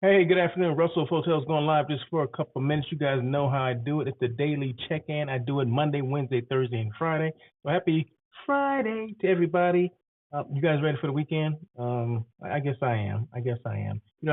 Hey, good afternoon. Russell Hotels going live just for a couple of minutes. You guys know how I do it. It's the daily check-in. I do it Monday, Wednesday, Thursday, and Friday. So happy Friday to everybody. You guys ready for the weekend? I guess I am. I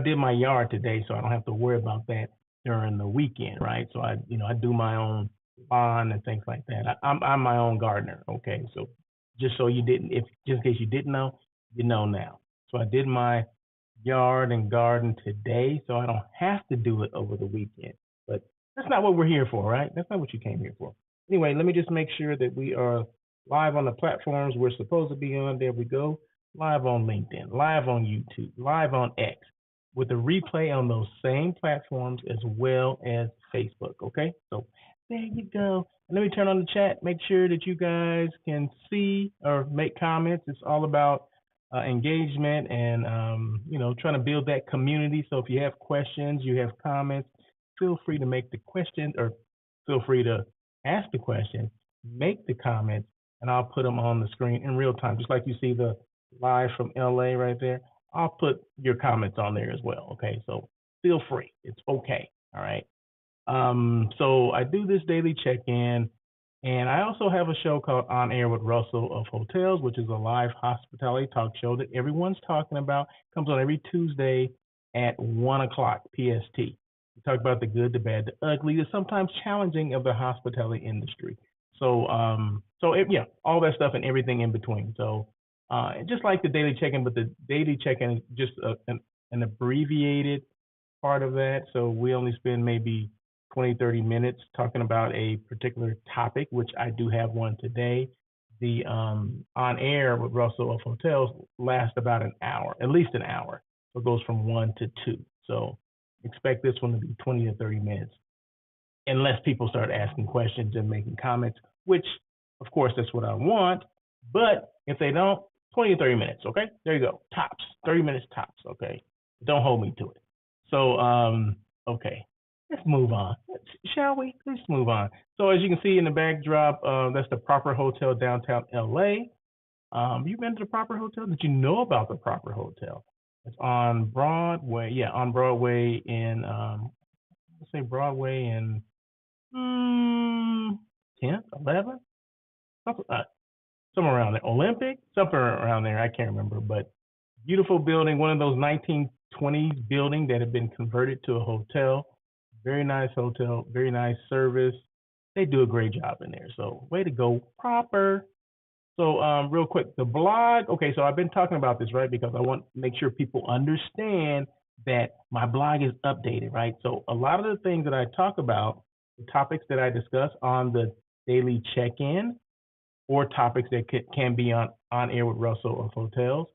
did my yard today, so I don't have to worry about that during the weekend, right? So I do my own lawn and things like that. I'm my own gardener. Okay, so just so you didn't, if just in case you didn't know, you know now. So I did my yard and garden today, so I don't have to do it over the weekend. But that's not what we're here for, right? That's not what you came here for. Anyway, let me just make sure that we are live on the platforms we're supposed to be on. There we go. Live on LinkedIn, live on YouTube, live on X, with a replay on those same platforms as well as Facebook. Okay, so there you go. And let me turn on the chat. Make sure that you guys can see or make comments. It's all about engagement and trying to build that community. So if you have questions, you have comments, feel free to make the question or feel free to ask the question, make the comments, and I'll put them on the screen in real time, just like you see the live from LA right there. I'll put your comments on there as well. Okay, so feel free. It's okay. All right. So I do this daily check-in, and I also have a show called On Air with Russell of Hotels, which is a live hospitality talk show that everyone's talking about. Comes on every Tuesday at 1 o'clock PST. We talk about the good, the bad, the ugly, the sometimes challenging of the hospitality industry. So, yeah, all that stuff and everything in between. So, just like the daily check-in, but the daily check-in is just an abbreviated part of that. So we only spend maybe 20, 30 minutes talking about a particular topic, which I do have one today. The On Air with Russell of Hotels lasts about an hour, at least an hour. So it goes from 1 to 2. So expect this one to be 20 to 30 minutes, unless people start asking questions and making comments, which, of course, that's what I want. But if they don't, 20 to 30 minutes, okay? There you go. Tops, 30 minutes tops, okay? Don't hold me to it. So, okay, let's move on, shall we? Let's move on. So as you can see in the backdrop, that's the Proper Hotel downtown LA. You been to the Proper Hotel? Did you know about the Proper Hotel? It's on Broadway. Yeah, on Broadway in let's say Broadway in 10th, 11th, somewhere around there. Olympic, somewhere around there. I can't remember, but beautiful building, one of those 1920s building that had been converted to a hotel. Very nice hotel, very nice service. They do a great job in there. So way to go, Proper. So real quick, the blog. Okay, so I've been talking about this, right? Because I want to make sure people understand that my blog is updated, right? So a lot of the things that I talk about, the topics that I discuss on the daily check-in, or topics that can be on air with Russell of Hotels,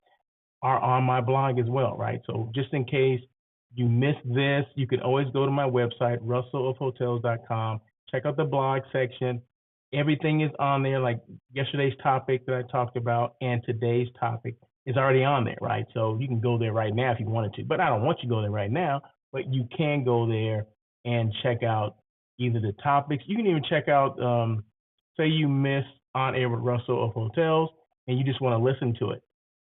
are on my blog as well, right? So just in case you missed this, you can always go to my website, russellofhotels.com, check out the blog section. Everything is on there, like yesterday's topic that I talked about and today's topic is already on there, right? So you can go there right now if you wanted to, but I don't want you to go there right now, but you can go there and check out either the topics. You can even check out, say you missed On Air with Russell of Hotels and you just want to listen to it.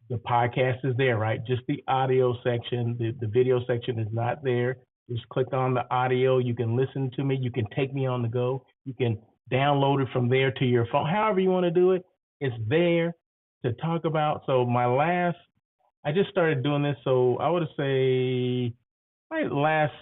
The podcast is there, right? Just the audio section. The video section is not there. Just click on the audio. You can listen to me. You can take me on the go. You can download it from there to your phone. However you want to do it, it's there to talk about. So I just started doing this. So I would say my last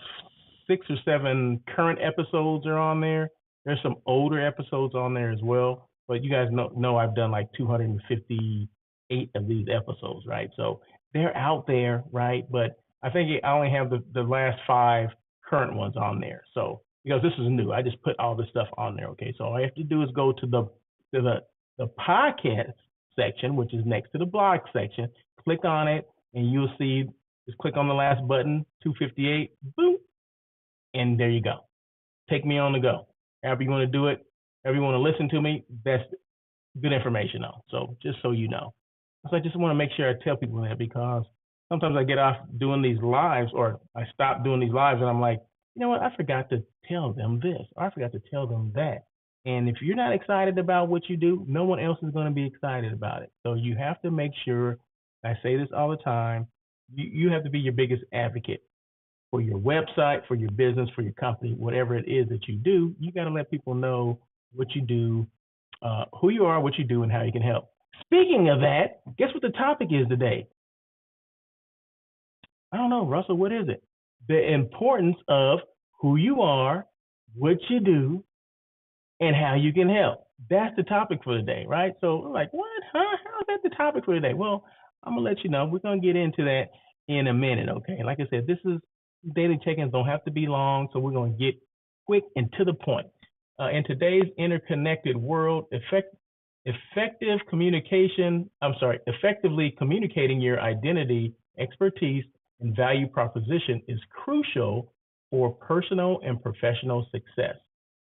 6 or 7 current episodes are on there. There's some older episodes on there as well. But you guys know I've done like 258 of these episodes, right? So they're out there, right? But I think I only have the last 5 current ones on there. So because this is new, I just put all this stuff on there. Okay, so all I have to do is go to the podcast section, which is next to the blog section. Click on it, and you'll see. Just click on the last button, 258, boom, and there you go. Take me on the go. However you want to do it, however you want to listen to me, that's good information though. So just so you know. So I just want to make sure I tell people that, because sometimes I get off doing these lives, or I stop doing these lives, and I'm like, you know what? I forgot to tell them this, or I forgot to tell them that. And if you're not excited about what you do, no one else is going to be excited about it. So you have to make sure, I say this all the time, you have to be your biggest advocate. for your website, for your business, for your company, whatever it is that you do, you got to let people know what you do, who you are, what you do, and how you can help. Speaking of that, guess what the topic is today? I don't know, Russell, what is it? The importance of who you are, what you do, and how you can help. That's the topic for today, right? So we're like, what? Huh? How is that the topic for today? Well, I'm gonna let you know. We're gonna get into that in a minute, okay? Like I said, this is daily check-ins don't have to be long, so we're gonna get quick and to the point. In today's interconnected world, effectively communicating your identity, expertise, and value proposition is crucial for personal and professional success.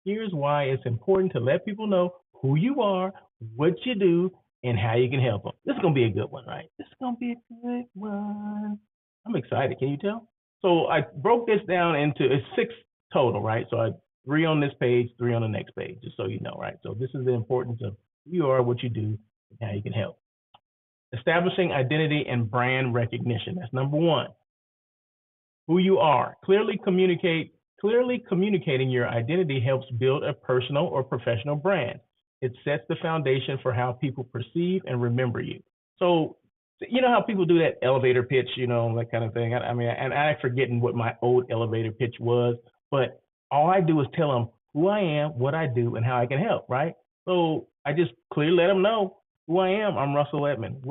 Here's why it's important to let people know who you are, what you do, and how you can help them. This is going to be a good one, right? This is going to be a good one. I'm excited. Can you tell? So I broke this down into it's 6 total, right? So I 3 on this page, 3 on the next page, just so you know, right? So this is the importance of who you are, what you do, and how you can help. Establishing identity and brand recognition. That's number 1. Who you are. Clearly communicating your identity helps build a personal or professional brand. It sets the foundation for how people perceive and remember you. So, you know how people do that elevator pitch, that kind of thing. I mean, and I'm forgetting what my old elevator pitch was, but all I do is tell them who I am, what I do, and how I can help, right? So I just clearly let them know who I am. I'm Russell Edmond.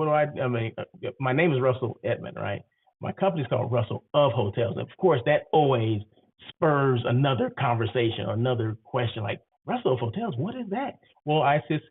My name is Russell Edmond, right? My company's called Russell of Hotels. And of course, that always spurs another conversation or another question like, Russell of Hotels, what is that? Well, I assist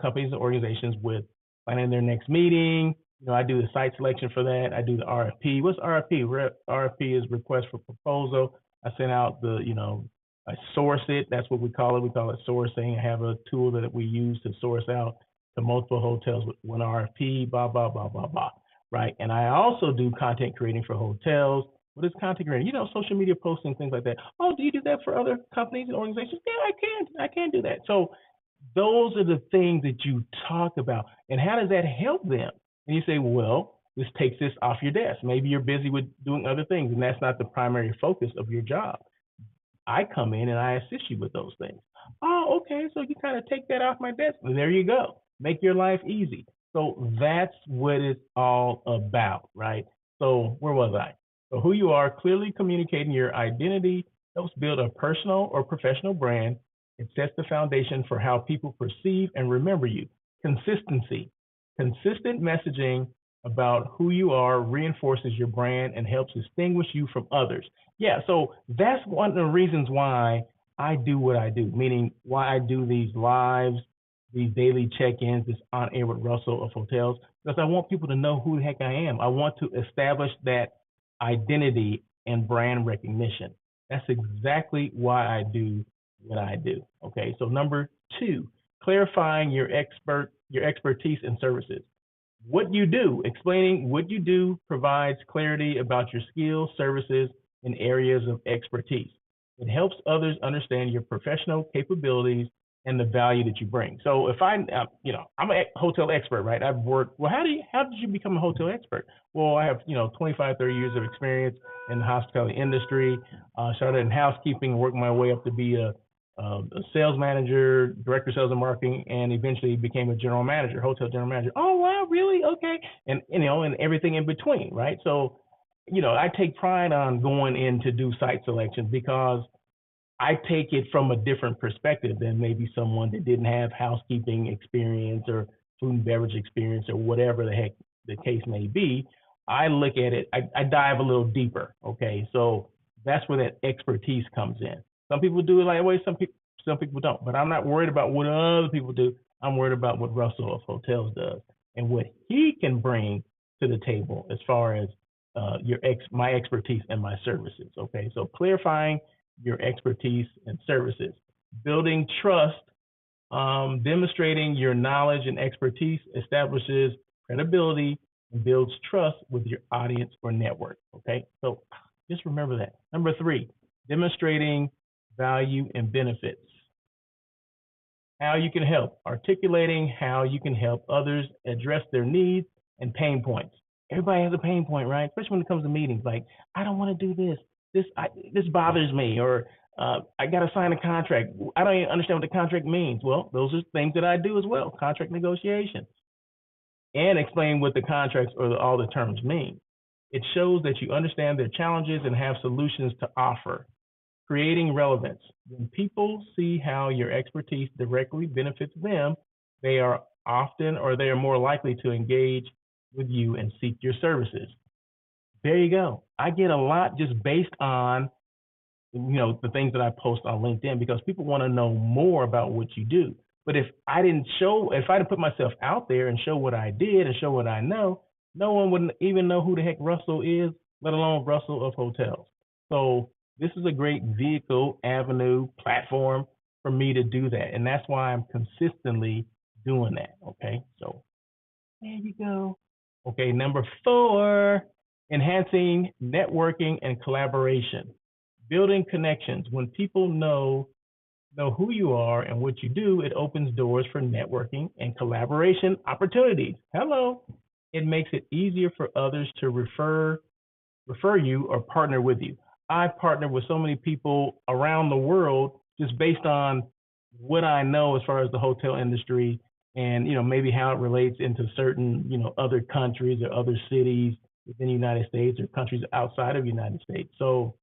companies and organizations with planning their next meeting. I do the site selection for that. I do the RFP. What's RFP? RFP is request for proposal. I send out I source it. That's what we call it. We call it sourcing. I have a tool that we use to source out to multiple hotels with one RFP, blah, blah, blah, blah, blah. Right. And I also do content creating for hotels. What is content creating? Social media posting, things like that. Oh, do you do that for other companies and organizations? Yeah, I can do that. So those are the things that you talk about. And how does that help them? And you say, well, this takes this off your desk. Maybe you're busy with doing other things, and that's not the primary focus of your job. I come in and I assist you with those things. Oh, okay. So you kind of take that off my desk. And there you go. Make your life easy. So that's what it's all about, right? So where was I? So who you are, clearly communicating your identity helps build a personal or professional brand. It sets the foundation for how people perceive and remember you. Consistency. Consistent messaging about who you are reinforces your brand and helps distinguish you from others. Yeah, so that's one of the reasons why I do what I do, meaning why I do these lives, these daily check-ins, this on air with Russell of Hotels, because I want people to know who the heck I am. I want to establish that identity and brand recognition. That's exactly why I do what I do. Okay, so number 2, clarifying your expertise and services. What you do, explaining what you do provides clarity about your skills, services, and areas of expertise. It helps others understand your professional capabilities and the value that you bring. So if I'm a hotel expert, right? I've worked, well, how did you become a hotel expert? Well, I have, 25, 30 years of experience in the hospitality industry. Started in housekeeping, worked my way up to be a sales manager, director of sales and marketing, and eventually became a general manager, hotel general manager. Oh, wow, really? Okay. And, and everything in between, right? So, I take pride on going in to do site selections because I take it from a different perspective than maybe someone that didn't have housekeeping experience or food and beverage experience or whatever the heck the case may be. I look at it, I dive a little deeper. Okay. So that's where that expertise comes in. Some people do it like way, some people don't, but I'm not worried about what other people do. I'm worried about what Russell of Hotels does and what he can bring to the table as far as my expertise and my services. Okay. So clarifying your expertise and services, building trust, demonstrating your knowledge and expertise establishes credibility and builds trust with your audience or network. Okay, so just remember that. Number 3, demonstrating value and benefits. How you can help, articulating how you can help others address their needs and pain points. Everybody has a pain point, right? Especially when it comes to meetings. Like, I don't want to do this. this bothers me, or I got to sign a contract. I don't even understand what the contract means. Well, those are things that I do as well, contract negotiation, and explain what the contracts or all the terms mean. It shows that you understand their challenges and have solutions to offer. Creating relevance. When people see how your expertise directly benefits them, they are more likely to engage with you and seek your services. There you go. I get a lot just based on the things that I post on LinkedIn, because people want to know more about what you do. But if I didn't put myself out there and show what I did and show what I know, no one would even know who the heck Russell is, let alone Russell of Hotels. So this is a great vehicle, avenue, platform for me to do that. And that's why I'm consistently doing that. Okay. So there you go. Okay. Number 4, enhancing networking and collaboration. Building connections. When people know who you are and what you do, it opens doors for networking and collaboration opportunities. Hello. It makes it easier for others to refer you or partner with you. I've partnered with so many people around the world just based on what I know as far as the hotel industry, and maybe how it relates into certain other countries or other cities within the United States or countries outside of the United States. So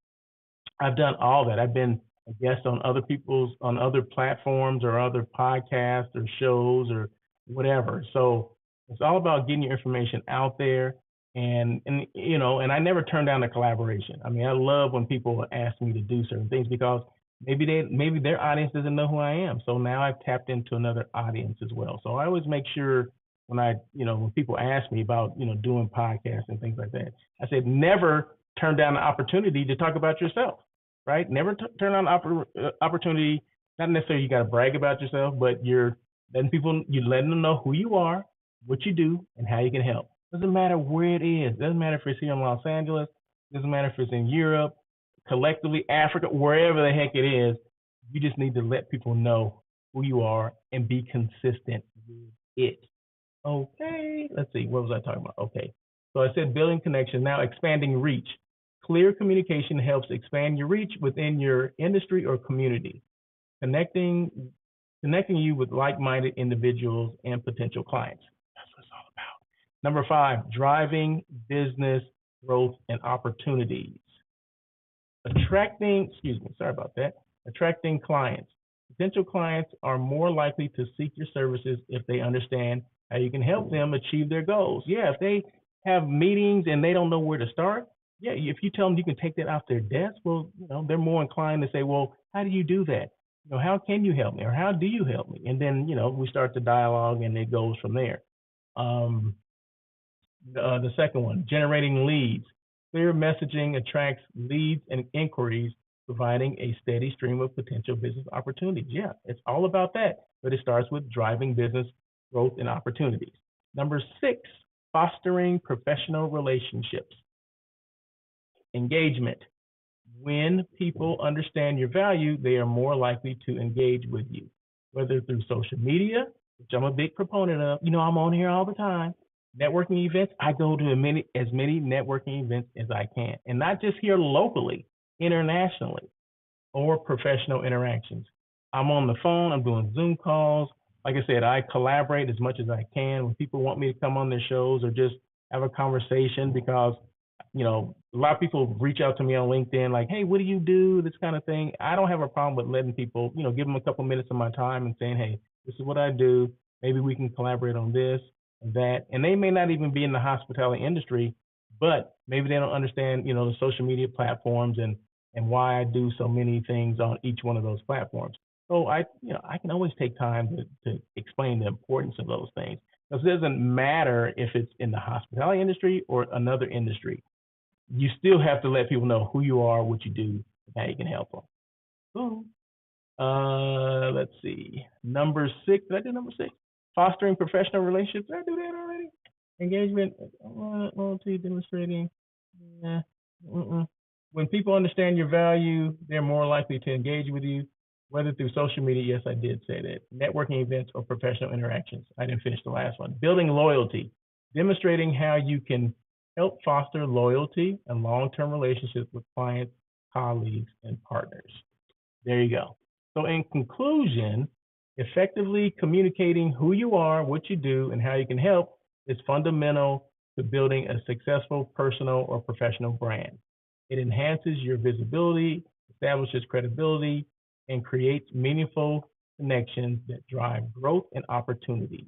I've done all that. I've been a guest on other platforms or other podcasts or shows or whatever. So it's all about getting your information out there, and I never turn down a collaboration. I mean, I love when people ask me to do certain things, because maybe their audience doesn't know who I am. So now I've tapped into another audience as well. So I always make sure when people ask me about doing podcasts and things like that, I said never turn down an opportunity to talk about yourself. Right? Never turn on opportunity. Not necessarily you got to brag about yourself, but you're letting them know who you are, what you do, and how you can help. Doesn't matter where it is. Doesn't matter if it's here in Los Angeles. Doesn't matter if it's in Europe, collectively Africa, wherever the heck it is. You just need to let people know who you are and be consistent with it. Okay. Let's see. What was I talking about? Okay. So I said building connection. Now expanding reach. Clear communication helps expand your reach within your industry or community, connecting you with like-minded individuals and potential clients. That's what it's all about. Number 5, driving business growth and opportunities. Attracting clients. Potential clients are more likely to seek your services if they understand how you can help them achieve their goals. Yeah, if they have meetings and they don't know where to start, yeah, if you tell them you can take that off their desk, well, they're more inclined to say, well, how do you do that? How can you help me, or how do you help me? And then, we start the dialogue and it goes from there. The second one, generating leads. Clear messaging attracts leads and inquiries, providing a steady stream of potential business opportunities. Yeah, it's all about that, but it starts with driving business growth and opportunities. Number 6, fostering professional relationships. Engagement. When people understand your value, they are more likely to engage with you, whether through social media, which I'm a big proponent of. I'm on here all the time. Networking events, I go to as many networking events as I can, and not just here locally, internationally, or professional interactions. I'm on the phone, I'm doing Zoom calls. Like I said, I collaborate as much as I can. When people want me to come on their shows or just have a conversation, because a lot of people reach out to me on LinkedIn like, hey, what do you do? This kind of thing. I don't have a problem with letting people, give them a couple minutes of my time and saying, hey, this is what I do. Maybe we can collaborate on this and that. And they may not even be in the hospitality industry, but maybe they don't understand, the social media platforms and why I do so many things on each one of those platforms. So I can always take time to explain the importance of those things. Because it doesn't matter if it's in the hospitality industry or another industry. You still have to let people know who you are, what you do, and how you can help them. Let's see. Number 6. Did I do number 6? Fostering professional relationships. Did I do that already? Engagement, loyalty, demonstrating. When people understand your value, they're more likely to engage with you, whether through social media. Yes, I did say that. Networking events or professional interactions. I didn't finish the last one. Building loyalty. Demonstrating how you can help foster loyalty and long-term relationships with clients colleagues, and partners. There you go. So, in conclusion, effectively communicating who you are, what you do, and how you can help is fundamental to building a successful personal or professional brand. It enhances your visibility, establishes credibility, and creates meaningful connections that drive growth and opportunities.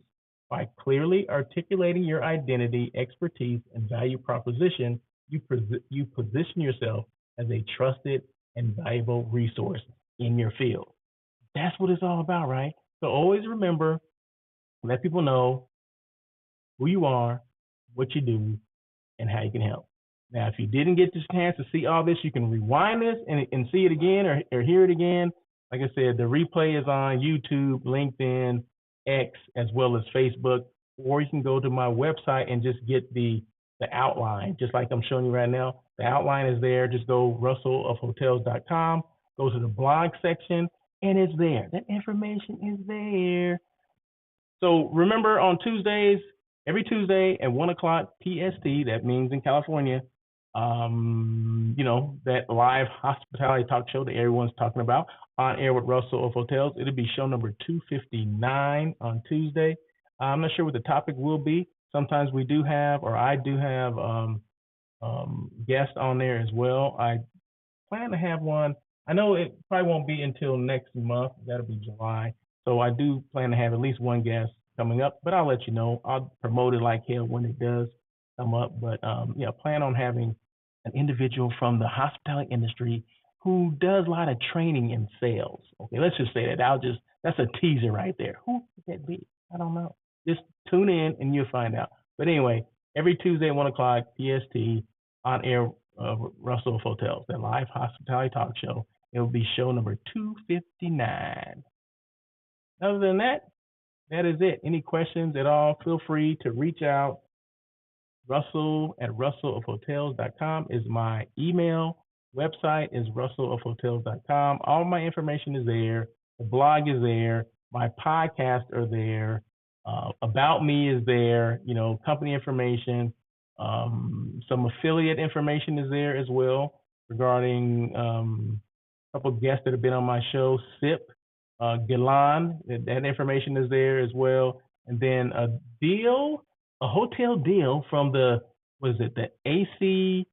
By clearly articulating your identity, expertise, and value proposition, you position yourself as a trusted and valuable resource in your field. That's what it's all about, right? So always remember, let people know who you are, what you do, and how you can help. Now, if you didn't get the chance to see all this, you can rewind this and see it again or hear it again. Like I said, the replay is on YouTube, LinkedIn, X, as well as Facebook, or you can go to my website and just get the outline, just like I'm showing you right now. The outline is there. Just go russellofhotels.com, go to the blog section, and it's there. That information is there. So remember on Tuesdays, every Tuesday at 1 o'clock PST, that means in California, that live hospitality talk show that everyone's talking about, On Air with Russell of Hotels. It'll be show number 259 on Tuesday. I'm not sure what the topic will be. Sometimes we do have, or I do have guests on there as well. I plan to have one. I know it probably won't be until next month. That'll be July. So I do plan to have at least one guest coming up, but I'll let you know. I'll promote it like hell when it does come up. But plan on having an individual from the hospitality industry who does a lot of training in sales. Okay, let's just say that. That's a teaser right there. Who could that be? I don't know. Just tune in and you'll find out. But anyway, every Tuesday at 1 o'clock PST on air Russell of Hotels, that live hospitality talk show. It will be show number 259. Other than that, that is it. Any questions at all, feel free to reach out. Russell at russellofhotels.com is my email. Website is russellofhotels.com. All my information is there. The blog is there. My podcasts are there. About me is there. Company information. Some affiliate information is there as well regarding a couple of guests that have been on my show. SIP, Gilan, that information is there as well. And then a hotel deal from the AC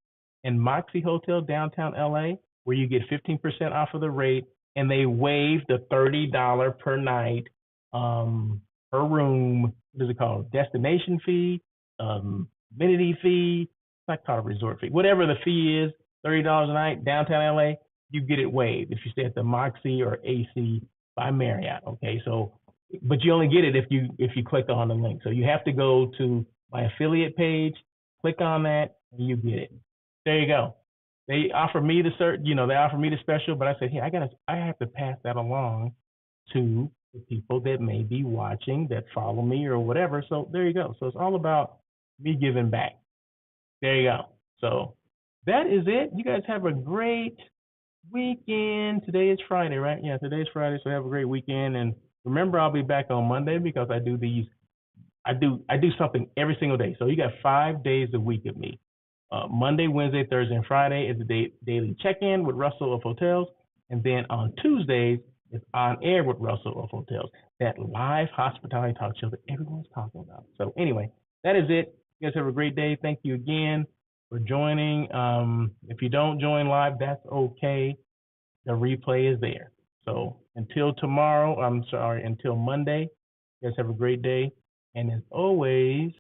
and Moxie Hotel downtown LA, where you get 15% off of the rate, and they waive the $30 per night per room. What is it called? Destination fee, amenity fee. It's not called a resort fee. Whatever the fee is, $30 a night downtown LA, you get it waived if you stay at the Moxie or AC by Marriott. Okay, so but you only get it if you click on the link. So you have to go to my affiliate page, click on that, and you get it. There you go. They offer me the they offer me the special, but I said, hey, I have to pass that along to the people that may be watching, that follow me or whatever. So there you go. So it's all about me giving back. There you go. So that is it. You guys have a great weekend. Today is Friday, right? Yeah, today's Friday. So have a great weekend. And remember, I'll be back on Monday because I do something every single day. So you got 5 days a week of me. Monday, Wednesday, Thursday, and Friday is the daily check-in with Russell of Hotels. And then on Tuesdays, it's On Air with Russell of Hotels, that live hospitality talk show that everyone's talking about. So anyway, that is it. You guys have a great day. Thank you again for joining. If you don't join live, that's okay. The replay is there. So until Monday, you guys have a great day. And as always,